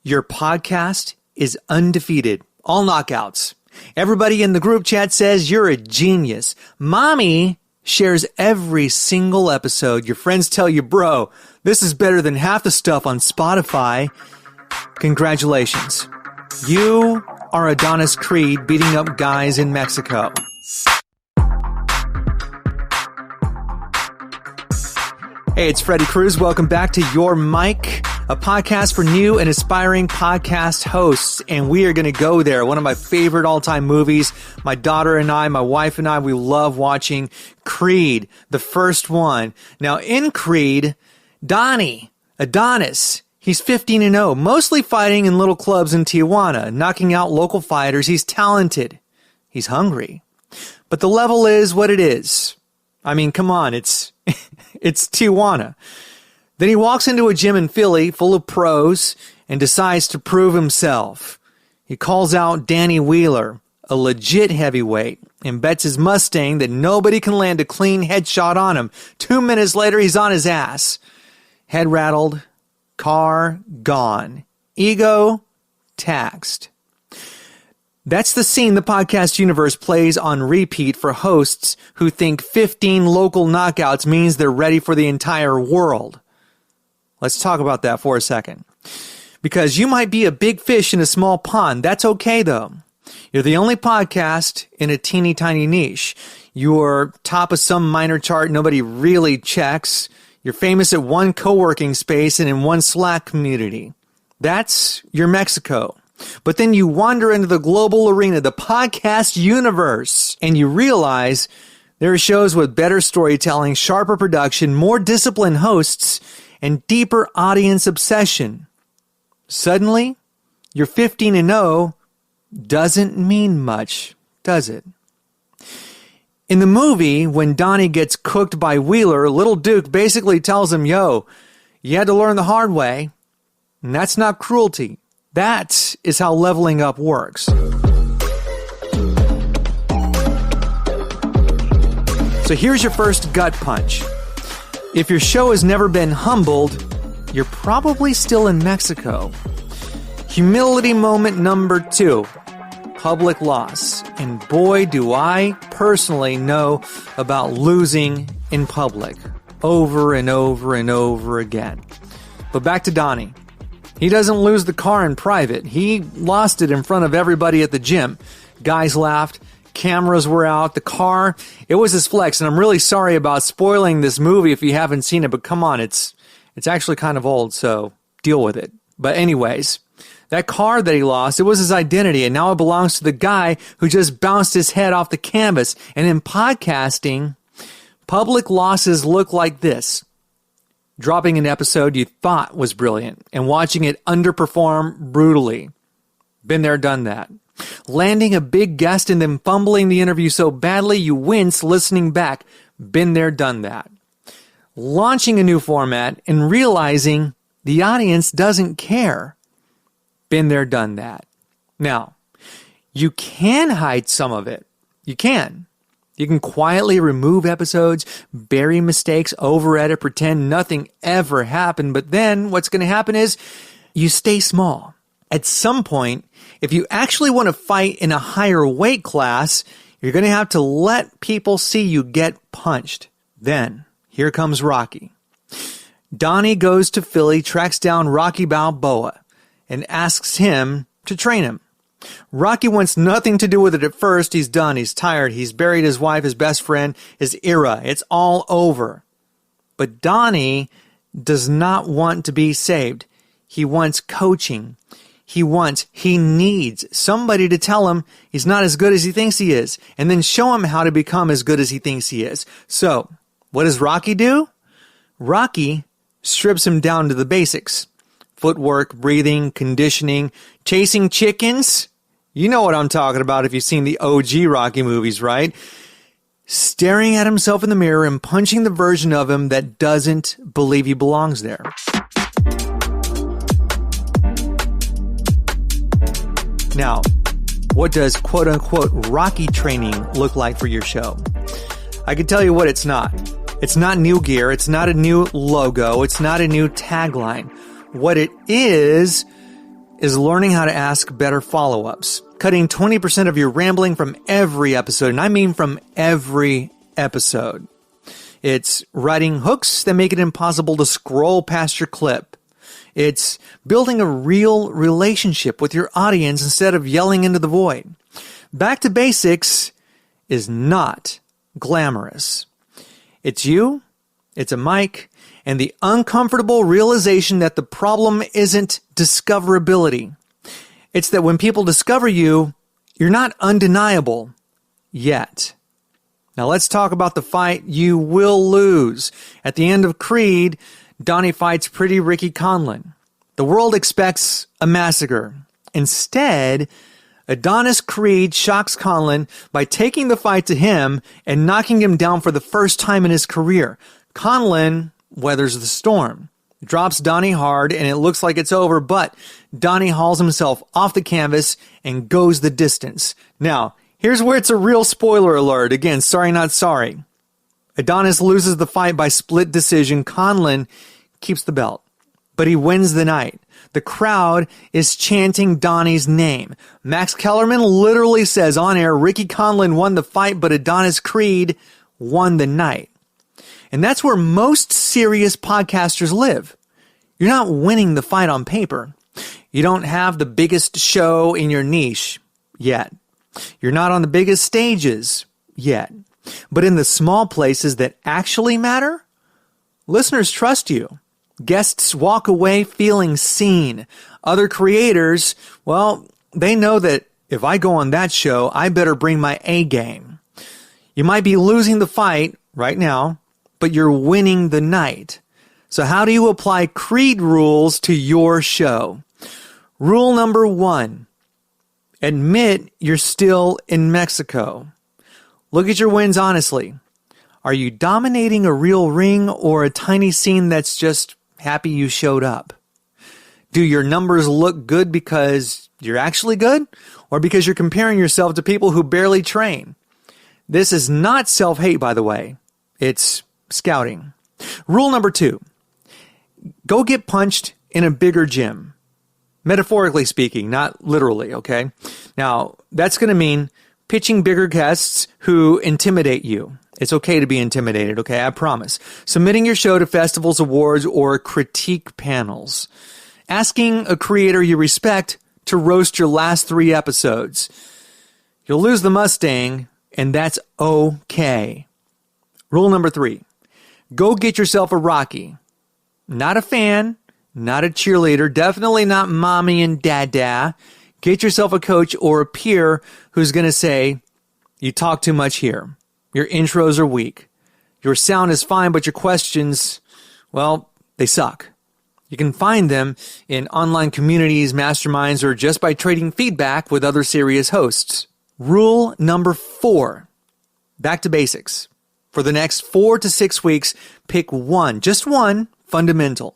Your podcast is undefeated. All knockouts. Everybody in the group chat says you're a genius. Mommy shares every single episode. Your friends tell you, bro, this is better than half the stuff on Spotify. Congratulations. You are Adonis Creed beating up guys in Mexico. Hey, it's Freddy Cruz. Welcome back to Your Mic, a podcast for new and aspiring podcast hosts. And we are going to go there. One of my favorite all-time movies. My daughter and I, my wife and I, we love watching Creed, the first one. Now, in Creed, Adonis, he's 15-0, mostly fighting in little clubs in Tijuana, knocking out local fighters. He's talented. He's hungry. But the level is what it is. I mean, come on, it's Tijuana. Then he walks into a gym in Philly full of pros and decides to prove himself. He calls out Danny Wheeler, a legit heavyweight, and bets his Mustang that nobody can land a clean headshot on him. 2 minutes later, he's on his ass. Head rattled, car gone, ego taxed. That's the scene the podcast universe plays on repeat for hosts who think 15 local knockouts means they're ready for the entire world. Let's talk about that for a second. Because you might be a big fish in a small pond. That's okay, though. You're the only podcast in a teeny tiny niche. You're top of some minor chart nobody really checks. You're famous at one co-working space and in one Slack community. That's your Mexico. But then you wander into the global arena, the podcast universe, and you realize there are shows with better storytelling, sharper production, more disciplined hosts, and deeper audience obsession. Suddenly, your 15-0 doesn't mean much, does it? In the movie, when Donnie gets cooked by Wheeler, Little Duke basically tells him, yo, you had to learn the hard way, and that's not cruelty. That is how leveling up works. So here's your first gut punch. If your show has never been humbled, you're probably still in Mexico. Humility moment number 2. Public loss. And boy, do I personally know about losing in public. Over and over and over again. But back to Donnie. He doesn't lose the car in private. He lost it in front of everybody at the gym. Guys laughed. Cameras were out. The car, it was his flex. And I'm really sorry about spoiling this movie if you haven't seen it. But come on, it's actually kind of old, so deal with it. But anyways, that car that he lost, it was his identity. And now it belongs to the guy who just bounced his head off the canvas. And in podcasting, public losses look like this. Dropping an episode you thought was brilliant and watching it underperform brutally. Been there, done that. Landing a big guest and then fumbling the interview so badly you wince listening back. Been there, done that. Launching a new format and realizing the audience doesn't care. Been there, done that. Now, you can hide some of it. You can. You can quietly remove episodes, bury mistakes, over-edit, pretend nothing ever happened. But then what's going to happen is you stay small. At some point, if you actually want to fight in a higher weight class, you're going to have to let people see you get punched. Then, here comes Rocky. Donnie goes to Philly, tracks down Rocky Balboa, and asks him to train him. Rocky wants nothing to do with it at first. He's done. He's tired. He's buried his wife, his best friend, his era. It's all over. But Donnie does not want to be saved. He wants coaching. He needs somebody to tell him he's not as good as he thinks he is, and then show him how to become as good as he thinks he is. So, what does Rocky do? Rocky strips him down to the basics. Footwork, breathing, conditioning, chasing chickens. You know what I'm talking about if you've seen the OG Rocky movies, right? Staring at himself in the mirror and punching the version of him that doesn't believe he belongs there. Now, what does quote-unquote Rocky training look like for your show? I can tell you what it's not. It's not new gear. It's not a new logo. It's not a new tagline. What it is is learning how to ask better follow-ups, cutting 20% of your rambling from every episode, and I mean from every episode. It's writing hooks that make it impossible to scroll past your clip. It's building a real relationship with your audience instead of yelling into the void. Back to basics is not glamorous. It's you, it's a mic, and the uncomfortable realization that the problem isn't discoverability. It's that when people discover you, you're not undeniable yet. Now let's talk about the fight you will lose. At the end of Creed, Donnie fights Pretty Ricky Conlan. The world expects a massacre. Instead, Adonis Creed shocks Conlan by taking the fight to him and knocking him down for the first time in his career. Conlan weathers the storm, drops Donnie hard, and it looks like it's over, but Donnie hauls himself off the canvas and goes the distance. Now, here's where it's a real spoiler alert. Again, sorry not sorry. Adonis loses the fight by split decision. Conlan keeps the belt, but he wins the night. The crowd is chanting Donnie's name. Max Kellerman literally says on air, Ricky Conlan won the fight, but Adonis Creed won the night. And that's where most serious podcasters live. You're not winning the fight on paper. You don't have the biggest show in your niche yet. You're not on the biggest stages yet. But in the small places that actually matter, listeners trust you. Guests walk away feeling seen. Other creators, well, they know that if I go on that show, I better bring my A game. You might be losing the fight right now, but you're winning the night. So how do you apply Creed rules to your show? Rule number 1, admit you're still in Mexico. Look at your wins honestly. Are you dominating a real ring or a tiny scene that's just happy you showed up? Do your numbers look good because you're actually good, or because you're comparing yourself to people who barely train? This is not self-hate, by the way. It's scouting. Rule number 2, go get punched in a bigger gym. Metaphorically speaking, not literally, okay? Now, that's going to mean pitching bigger guests who intimidate you. It's okay to be intimidated, okay? I promise. Submitting your show to festivals, awards, or critique panels. Asking a creator you respect to roast your last 3 episodes. You'll lose the Mustang, and that's okay. Rule number 3, go get yourself a Rocky. Not a fan, not a cheerleader, definitely not mommy and dada. Get yourself a coach or a peer who's going to say, you talk too much here. Your intros are weak. Your sound is fine, but your questions, well, they suck. You can find them in online communities, masterminds, or just by trading feedback with other serious hosts. Rule number 4, back to basics. For the next 4 to 6 weeks, pick one, just one, fundamental.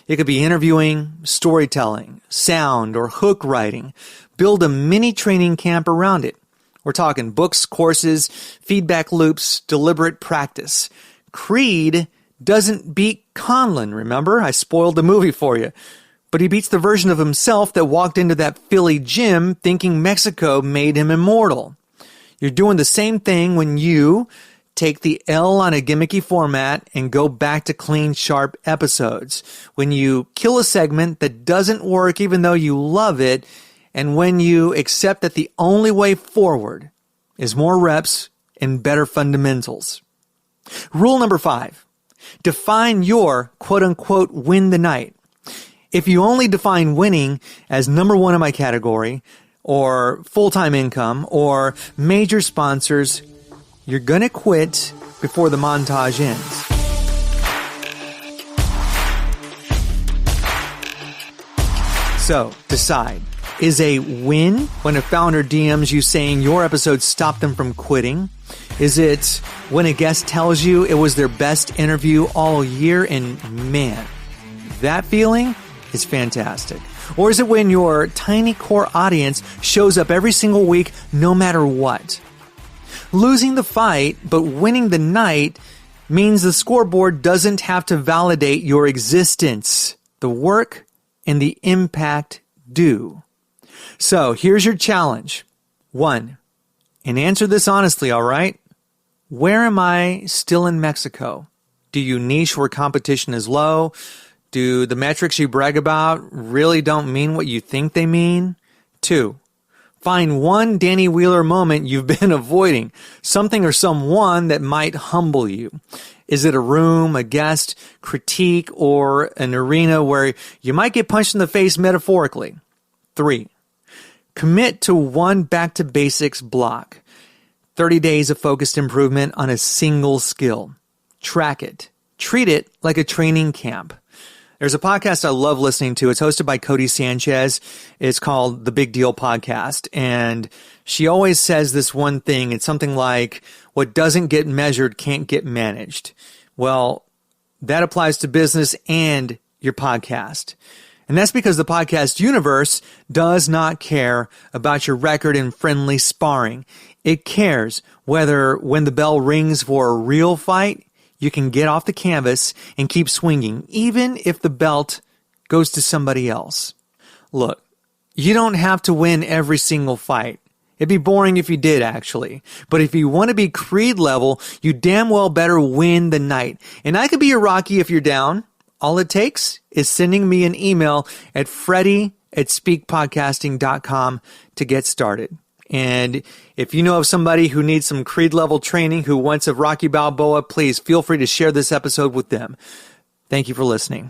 It could be interviewing, storytelling, sound, or hook writing. Build a mini training camp around it. We're talking books, courses, feedback loops, deliberate practice. Creed doesn't beat Conlan, remember? I spoiled the movie for you. But he beats the version of himself that walked into that Philly gym thinking Mexico made him immortal. You're doing the same thing when you take the L on a gimmicky format and go back to clean, sharp episodes. When you kill a segment that doesn't work even though you love it, and when you accept that the only way forward is more reps and better fundamentals. Rule number 5, define your quote-unquote win the night. If you only define winning as number 1 in my category, or full-time income, or major sponsors, you're gonna quit before the montage ends. So, decide. Is a win when a founder DMs you saying your episode stopped them from quitting? Is it when a guest tells you it was their best interview all year and man, that feeling is fantastic? Or is it when your tiny core audience shows up every single week no matter what? Losing the fight but winning the night means the scoreboard doesn't have to validate your existence. The work and the impact do. So here's your challenge. 1, and answer this honestly, all right? Where am I still in Mexico? Do you niche where competition is low? Do the metrics you brag about really don't mean what you think they mean? 2, find one Danny Wheeler moment you've been avoiding, something or someone that might humble you. Is it a room, a guest, critique, or an arena where you might get punched in the face metaphorically? 3, commit to one back to basics block. 30 days of focused improvement on a single skill. Track it. Treat it like a training camp. There's a podcast I love listening to. It's hosted by Cody Sanchez. It's called The Big Deal Podcast. And she always says this one thing. It's something like, what doesn't get measured can't get managed. Well, that applies to business and your podcast. And that's because the podcast universe does not care about your record in friendly sparring. It cares whether when the bell rings for a real fight, you can get off the canvas and keep swinging, even if the belt goes to somebody else. Look, you don't have to win every single fight. It'd be boring if you did, actually. But if you want to be Creed level, you damn well better win the night. And I could be your Rocky if you're down. All it takes is sending me an email at Freddy@SpekePodcasting.com to get started. And if you know of somebody who needs some Creed level training, who wants a Rocky Balboa, please feel free to share this episode with them. Thank you for listening.